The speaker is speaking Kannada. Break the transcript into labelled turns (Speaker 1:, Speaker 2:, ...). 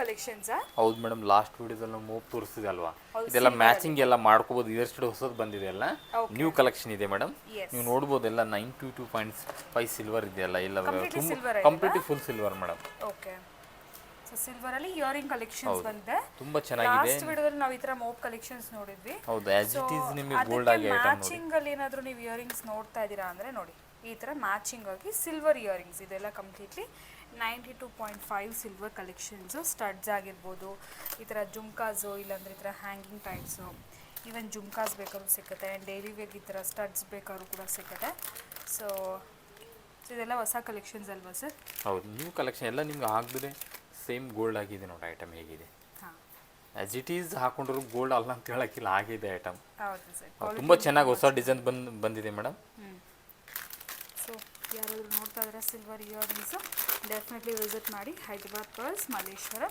Speaker 1: ಕಲೆಕ್ಷನ್ಸ್.
Speaker 2: ಹೌದು ಮೇಡಮ್, ಲಾಸ್ಟ್ ವಿಡಿಯೋದಲ್ಲಿ ನಾವು ಮೂವ್ ತೋರಿಸಿದೆ ಅಲ್ವಾ, ಇದೆಲ್ಲ ಮ್ಯಾಚಿಂಗ್ ಎಲ್ಲ ಮಾಡ್ಕೋಬಹುದು. ಇವಷ್ಟು ಹೊಸದು ಬಂದಿದೆ ಅಲ್ಲ, ನ್ಯೂ ಕಲೆಕ್ಷನ್ ಇದೆ ಮೇಡಮ್. ನೀವು ನೋಡ್ಬೋದು ಎಲ್ಲ 92.5 ಸಿಲ್ವರ್ ಇದೆಯಲ್ಲ, ಎಲ್ಲ completely full silver madam.
Speaker 1: Okay, so silver ಅಲ್ಲಿ ಇಯರಿಂಗ್ ಕಲೆಕ್ಷನ್ಸ್ ಬಂದಿದೆ,
Speaker 2: ತುಂಬಾ ಚೆನ್ನಾಗಿದೆ.
Speaker 1: ಲಾಸ್ಟ್ ವಿಡಿಯೋದಲ್ಲಿ ನಾವು ಈ ತರ ಮೋಪ್ ಕಲೆಕ್ಷನ್ಸ್ ನೋಡಿದ್ವಿ.
Speaker 2: ಹೌದು, ಆಸ್ ಇಟ್ ಈಸ್ ನಿಮಗೆ ಗೋಲ್ಡ್ ಆಗಿ ಐಟಮ್ ನೋಡಿ.
Speaker 1: ಮ್ಯಾಚಿಂಗ್ ಅಲ್ಲಿ ಏನಾದರೂ ನೀವು ಇಯರಿಂಗ್ಸ್ ನೋಡ್ತಾ ಇದ್ದೀರಾ ಅಂದ್ರೆ ನೋಡಿ, ಈ ತರ ಮ್ಯಾಚಿಂಗ್ ಆಗಿ ಸಿಲ್ವರ್ ಇಯರಿಂಗ್ಸ್ ಇದೆಲ್ಲ ಕಂಪ್ಲೀಟ್ಲಿ 92.5 ಸಿಲ್ವರ್ ಕಲೆಕ್ಷನ್ಸು. ಸ್ಟಡ್ಸ್ ಆಗಿರ್ಬೋದು, ಈ ಥರ ಜುಮ್ಕಾಸು, ಇಲ್ಲಾಂದರೆ ಈ ಥರ ಹ್ಯಾಂಗಿಂಗ್ ಟೈಪ್ಸು, ಈವನ್ ಜುಮ್ಕಾಸ್ ಬೇಕಾದ್ರೂ ಸಿಗುತ್ತೆ. ಆ್ಯಂಡ್ ಡೈಲಿ ವೇಗ್ ಈ ಥರ ಸ್ಟಡ್ಸ್ ಬೇಕಾದ್ರೂ ಕೂಡ ಸಿಗುತ್ತೆ. ಸೊ ಇದೆಲ್ಲ ಹೊಸ ಕಲೆಕ್ಷನ್ಸ್ ಅಲ್ವಾ ಸರ್?
Speaker 2: ಹೌದು, ನ್ಯೂ ಕಲೆಕ್ಷನ್ ಎಲ್ಲ ನಿಮ್ಗೆ ಹಾಕಿದ್ರೆ ಸೇಮ್ ಗೋಲ್ಡ್ ಆಗಿದೆ ನೋಡಿ. ಐಟಮ್ ಹೇಗಿದೆ, ಆಸ್ ಇಟ್ ಈಸ್ ಹಾಕೊಂಡ್ರು ಗೋಲ್ಡ್ ಅಲ್ಲ ಅಂತ ಹೇಳಕ್ಕಿಲ್ಲ, ಆಗಿದೆ ಐಟಮ್.
Speaker 1: ಹೌದು ಸರ್,
Speaker 2: ತುಂಬ ಚೆನ್ನಾಗಿ ಹೊಸ ಡಿಸೈನ್ ಬಂದಿದೆ ಮೇಡಮ್.
Speaker 1: ಸೊ ಯಾರಾದರೂ ನೋಡ್ತಾ ಇದ್ರೆ ಸಿಲ್ವರ್ ಇಯರಿಂಗ್ಸು ಡೆಫಿನೆಟ್ಲಿ ವಿಸಿಟ್ ಮಾಡಿ. ಹೈದರಾಬಾದ್ ಪರ್ಲ್ಸ್, ಮಲ್ಲೇಶ್ವರ.